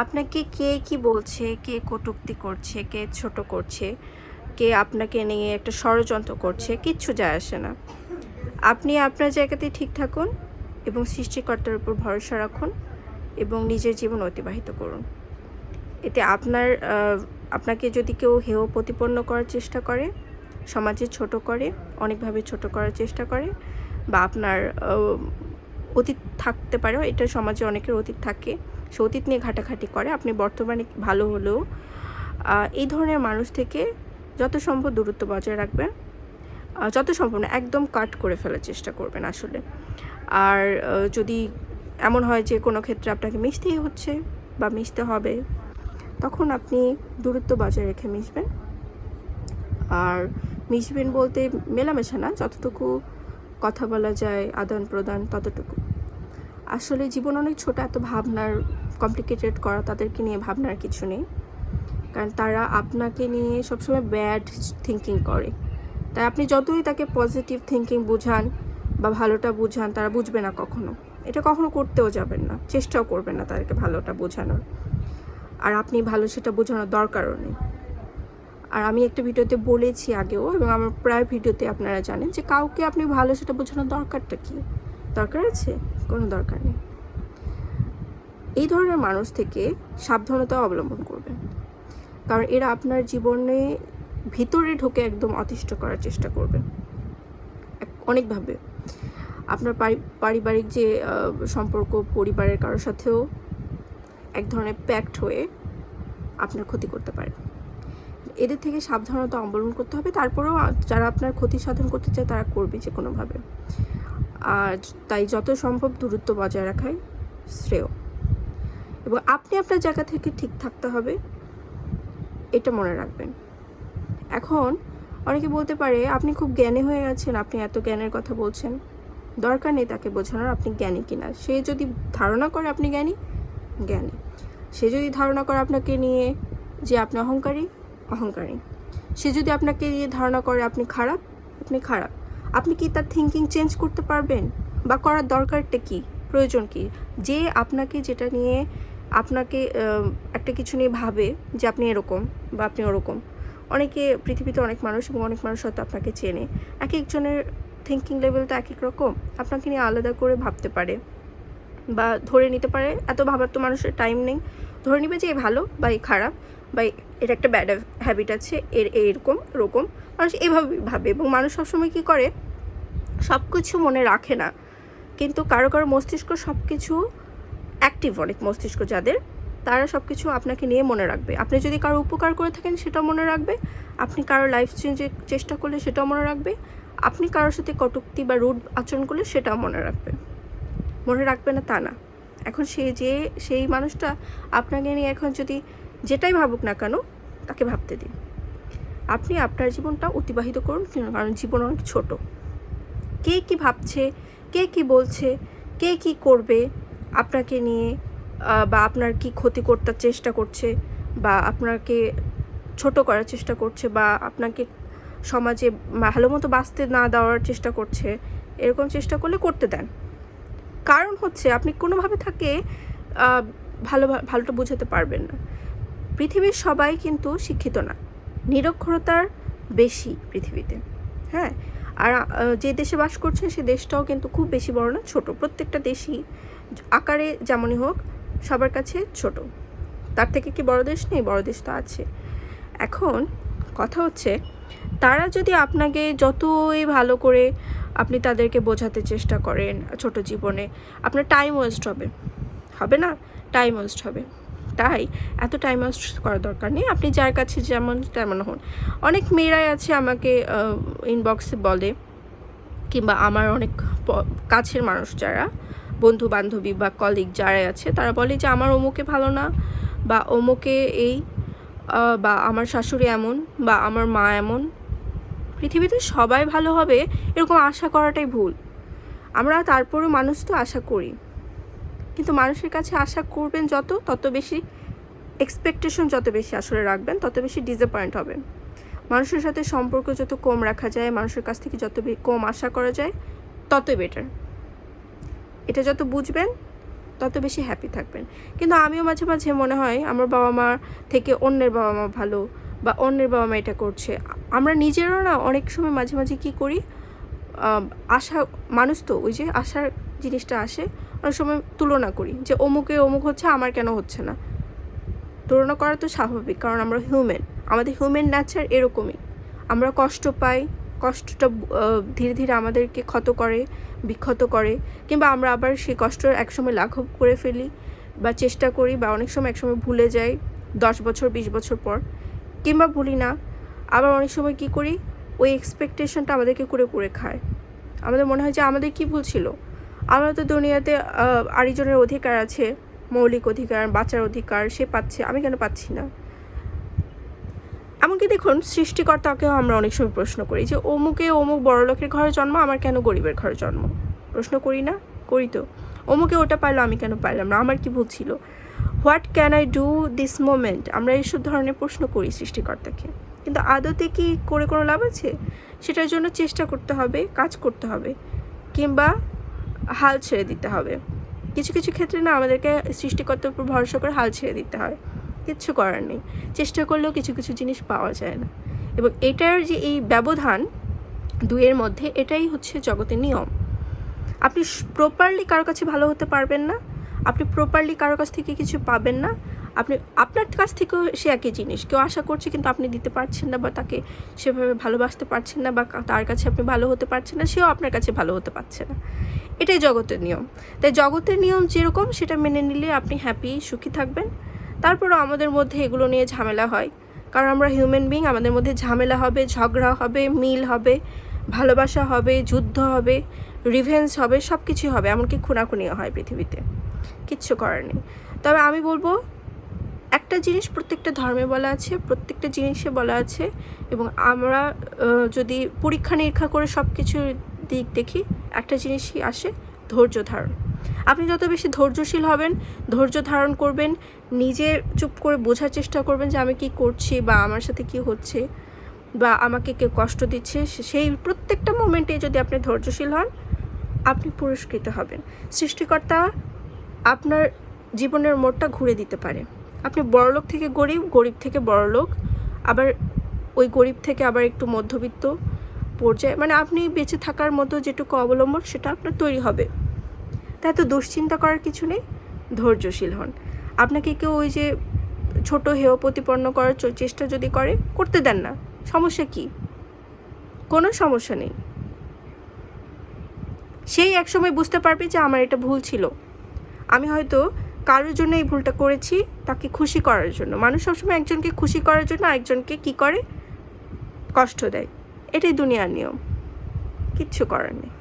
আপনাকে কে কি বলছে, কে কটূক্তি করছে, কে ছোট করছে, কে আপনাকে নিয়ে একটা ষড়যন্ত্র করছে, কিচ্ছু যায় আসে না। আপনি আপনার জায়গাতেই ঠিক থাকুন এবং সৃষ্টিকর্তার উপর ভরসা রাখুন এবং নিজের জীবন অতিবাহিত করুন। এতে আপনাকে যদি কেউ হেয় প্রতিপন্ন করার চেষ্টা করে, সমাজে ছোট করে, অনেকভাবে ছোট করার চেষ্টা করে, বা আপনার অতীত থাকতে পারে, এটা সমাজে অনেকের অতীত থাকে, সে অতীত নিয়ে ঘাটাঘাটি করে, আপনি বর্তমানে ভালো হলেও এই ধরনের মানুষ থেকে যত সম্ভব দূরত্ব বজায় রাখবেন। যত সম্ভব না, একদম কাট করে ফেলার চেষ্টা করবেন আসলে। আর যদি এমন হয় যে কোনো ক্ষেত্রে আপনাকে মিশতেই হচ্ছে বা মিশতে হবে, তখন আপনি দূরত্ব বজায় রেখে মিশবেন। আর মিশবেন বলতে মেলামেশা না, যতটুকু কথা বলা যায় আদান প্রদান ততটুকু। আসলে জীবন অনেক ছোট, এত ভাবনার কমপ্লিকেটেড করা তাদেরকে নিয়ে ভাবনার কিছু নেই, কারণ তারা আপনাকে নিয়ে সবসময় ব্যাড থিঙ্কিং করে। তাই আপনি যতই তাকে পজিটিভ থিঙ্কিং বোঝান বা ভালোটা বোঝান, তারা বুঝবে না কখনো। এটা কখনো করতেও যাবেন না, চেষ্টাও করবেন না তাদেরকে ভালোটা বোঝানোর। আর আপনি ভালো সেটা বোঝানোর দরকারও নেই। আর আমি একটা ভিডিওতে বলেছি আগেও, এবং আমার প্রায় ভিডিওতে আপনারা জানেন যে কাউকে আপনি ভালো সেটা বোঝানোর দরকারটা কী? দরকার আছে? কোনো দরকার নেই। এই ধরনের মানুষ থেকে সাবধানতা অবলম্বন করবেন, কারণ এরা আপনার জীবনে ভিতরে ঢুকে একদম অতিষ্ঠ করার চেষ্টা করবে অনেকভাবে। আপনার পারিবারিক যে সম্পর্ক, পরিবারের কারোর সাথেও এক ধরনের প্যাক্ট হয়ে আপনার ক্ষতি করতে পারে। এদের থেকে সাবধানতা অবলম্বন করতে হবে। তারপরেও যারা আপনার ক্ষতি সাধন করতে চায় তারা করবে যে কোনোভাবে। আর তাই যত সম্ভব দূরত্ব বজায় রাখাই শ্রেয়, এবং আপনি আপনার জায়গা থেকে ঠিক থাকতে হবে, এটা মনে রাখবেন। এখন অনেকে বলতে পারে আপনি খুব জ্ঞানী হয়ে গেছেন, আপনি এত জ্ঞানের কথা বলছেন। দরকার নেই তাকে বোঝানোর আপনি জ্ঞানী কিনা। সে যদি ধারণা করে আপনি জ্ঞানী, জ্ঞানী। সে যদি ধারণা করে আপনাকে নিয়ে যে আপনি অহংকারী, অহংকারী। সে যদি আপনাকে নিয়ে ধারণা করে আপনি খারাপ, আপনি খারাপ। আপনি কি তার থিঙ্কিং চেঞ্জ করতে পারবেন? বা করার দরকারটা কি, প্রয়োজন কি? যে আপনাকে যেটা নিয়ে আপনাকে একটা কিছু নিয়ে ভাবে যে আপনি এরকম বা আপনি ওরকম। অনেকে, পৃথিবীতে অনেক মানুষ, এবং অনেক মানুষ হয়তো আপনাকে চেনে। এক একজনের থিঙ্কিং লেভেল তো এক এক রকম, আপনাকে নিয়ে আলাদা করে ভাবতে পারে বা ধরে নিতে পারে। এত ভাবার তো মানুষের টাইম নেই। ধরে নিবে যে এ ভালো বা এ খারাপ, বা এর একটা ব্যাড হ্যাবিট আছে, এরকম এরকম। মানুষ এভাবে ভাবে, এবং মানুষ সবসময় কী করে, সব কিছু মনে রাখে না। কিন্তু কারো কারো মস্তিষ্ক সব কিছু অ্যাক্টিভ, অনেক মস্তিষ্ক যাদের, তারা সব কিছু আপনাকে নিয়ে মনে রাখবে। আপনি যদি কারো উপকার করে থাকেন সেটাও মনে রাখবে, আপনি কারো লাইফ চেঞ্জের চেষ্টা করলে সেটাও মনে রাখবে, আপনি কারোর সাথে কটূক্তি বা রুড আচরণ করলে সেটাও মনে রাখবে। মনে রাখবে না তা না। এখন সেই মানুষটা আপনাকে নিয়ে এখন যদি যেটাই ভাবুক না কেন, তাকে ভাবতে দিন। আপনি আপনার জীবনটা অতিবাহিত করুন, কারণ জীবন অনেক ছোট। কে কি ভাবছে, কে কি বলছে, কে কি করবে আপনাকে নিয়ে, বা আপনার কি ক্ষতি করতে চেষ্টা করছে, বা আপনাকে ছোট করার চেষ্টা করছে, বা আপনাকে সমাজে ভালো মতো বাঁচতে না দেওয়ার চেষ্টা করছে, এরকম চেষ্টা করলে করতে দেন। কারণ হচ্ছে আপনি কোনোভাবে তাকে ভালোটা বোঝাতে পারবেন না। পৃথিবীর সবাই কিন্তু শিক্ষিত না, নিরক্ষরতার বেশি পৃথিবীতে। হ্যাঁ, আর যে দেশে বাস করছেন সে দেশটাও কিন্তু খুব বেশি বড় না, ছোট। প্রত্যেকটা দেশই আকারে যেমনই হোক সবার কাছে ছোট। তার থেকে কি বড় দেশ নেই? বড় দেশ তো আছে। এখন কথা হচ্ছে, তারা যদি আপনাকে যতই ভালো করে আপনি তাদেরকে বোঝাতে চেষ্টা করেন ছোট জীবনে, আপনার টাইম ওয়েস্ট হবে, হবে না? টাইম ওয়েস্ট হবে। তাই এত টাইম ওয়েস্ট করার দরকার নেই। আপনি যার কাছে যেমন তেমন হন। অনেক মেয়েরাই আছে আমাকে ইনবক্সে বলে, কিংবা আমার অনেক কাছের মানুষ যারা, বন্ধু বান্ধবী বা কলিগ যারাই আছে, তারা বলে যে আমার অমুকে ভালো না, বা অমুকে এই, বা আমার শাশুড়ি এমন, বা আমার মা এমন। পৃথিবীতে সবাই ভালো হবে এরকম আশা করাটাই ভুল। আমরা তারপরেও মানুষ তো আশা করি, কিন্তু মানুষের কাছে আশা করবেন তত বেশি এক্সপেকটেশন যত বেশি আসলে রাখবেন, তত বেশি ডিসঅ্যাপয়েন্ট হবেন। মানুষের সাথে সম্পর্ক যত কম রাখা যায়, মানুষের কাছ থেকে যত কম আশা করা যায়, ততই বেটার। এটা যত বুঝবেন তত বেশি হ্যাপি থাকবেন। কিন্তু আমিও মাঝে মাঝে মনে হয় আমার বাবা মা থেকে অন্যের বাবা মা ভালো, বা অন্যের বাবা মা এটা করছে। আমরা নিজেরাও না অনেক সময় মাঝে মাঝে কী করি, আশা, মানুষ তো ওই যে আশার জিনিসটা আসে, অনেক সময় তুলনা করি যে অমুক হচ্ছে, আমার কেন হচ্ছে না। তুলনা করা তো স্বাভাবিক, কারণ আমরা হিউম্যান, আমাদের হিউম্যান নেচার এরকমই। আমরা কষ্ট পাই, কষ্টটা ধীরে ধীরে আমাদেরকে বিক্ষত করে, কিংবা আমরা আবার সেই কষ্ট একসময় লাঘব করে ফেলি বা চেষ্টা করি, বা অনেক সময় একসময় ভুলে যাই 10 বছর 20 বছর পর, কিংবা ভুলি না। আবার অনেক সময় কী করি, ওই এক্সপেকটেশনটা আমাদেরকে করে খায়। আমাদের মনে হয় যে আমাদের কী ভুল ছিল, আমরা তো দুনিয়াতে আরেকজনের অধিকার আছে, মৌলিক অধিকার, বাঁচার অধিকার, সে পাচ্ছে, আমি কেন পাচ্ছি না। এমনকি দেখুন, সৃষ্টিকর্তাকেও আমরা অনেক সময় প্রশ্ন করি যে অমুক বড়লোকের ঘরে জন্ম, আমার কেন গরিবের ঘরে জন্ম। প্রশ্ন করি না? করি তো। অমুকে ওটা পাইলো, আমি কেন পাইলাম না, আমার কি ভুল ছিল, what can I do this moment. আমরা এইসব ধরনের প্রশ্ন করি সৃষ্টিকর্তাকে, কিন্তু আদতে কি করে কোনো লাভ আছে? সেটার জন্য চেষ্টা করতে হবে, কাজ করতে হবে, কিংবা হাল ছেড়ে দিতে হবে। কিছু কিছু ক্ষেত্রে না আমাদেরকে সৃষ্টিকর্তার উপর ভরসা করে হাল ছেড়ে দিতে হয়, কিচ্ছু করার নেই। চেষ্টা করলেও কিছু কিছু জিনিস পাওয়া যায় না, এবং এটার যে এই ব্যবধান দুইয়ের মধ্যে, এটাই হচ্ছে জগতের নিয়ম। আপনি প্রপারলি কারোর কাছে ভালো হতে পারবেন না, আপনি প্রপারলি কারোর কাছ থেকে কিছু পাবেন না। আপনি আপনার কাছ থেকেও সে একই জিনিস কেউ আশা করছে, কিন্তু আপনি দিতে পারছেন না, বা তাকে সেভাবে ভালোবাসতে পারছেন না, বা তার কাছে আপনি ভালো হতে পারছেন না, সেও আপনার কাছে ভালো হতে পারছে না। এটাই জগতের নিয়ম। তাই জগতের নিয়ম যেরকম, সেটা মেনে নিলে আপনি হ্যাপি, সুখী থাকবেন। তারপরও আমাদের মধ্যে এগুলো নিয়ে ঝামেলা হয়, কারণ আমরা হিউম্যান বিং, আমাদের মধ্যে ঝামেলা হবে, ঝগড়া হবে, মিল হবে, ভালোবাসা হবে, যুদ্ধ হবে, রিভেঞ্জ হবে, সব কিছুই হবে, এমনকি খুনাখুনিও হয় পৃথিবীতে। কিচ্ছু করার নেই। তবে আমি বলবো, একটা জিনিস প্রত্যেকটা ধর্মে বলা আছে, প্রত্যেকটা জিনিসে বলা আছে, এবং আমরা যদি পরীক্ষা নিরীক্ষা করে সব কিছুর দিক দেখি, একটা জিনিসই আসে, ধৈর্য ধারণ। আপনি যত বেশি ধৈর্যশীল হবেন, ধৈর্য ধারণ করবেন, নিজের চুপ করে বোঝার চেষ্টা করবেন যে আমি কি করছি, বা আমার সাথে কি হচ্ছে, বা আমাকে কেউ কষ্ট দিচ্ছে, সেই প্রত্যেকটা মোমেন্টে যদি আপনি ধৈর্যশীল হন, আপনি পুরস্কৃত হবেন। সৃষ্টিকর্তা আপনার জীবনের মোড়টা ঘুরে দিতে পারে। আপনি বড়লোক থেকে গরিব, গরিব থেকে বড়লোক, আবার ওই গরিব থেকে আবার একটু মধ্যবিত্ত পর্যায়ে, মানে আপনি বেঁচে থাকার মতো যেটুকু অবলম্বন, সেটা আপনার তৈরি হবে। তাই তো দুশ্চিন্তা করার কিছু নেই, ধৈর্যশীল হন। আপনাকে কেউ ওই যে ছোট হেয় প্রতিপন্ন করার চেষ্টা যদি করতে দেন না, সমস্যা কি? কোনো সমস্যা নেই। সেই একসময় বুঝতে পারবে যে আমার এটা ভুল ছিল, আমি হয়তো কারোর জন্য এই ভুলটা করেছি, তাকে খুশি করার জন্য। মানুষ সবসময় একজনকে খুশি করার জন্য আরেকজনকে কী করে, কষ্ট দেয়। এটাই দুনিয়ার নিয়ম, কিচ্ছু করার নেই।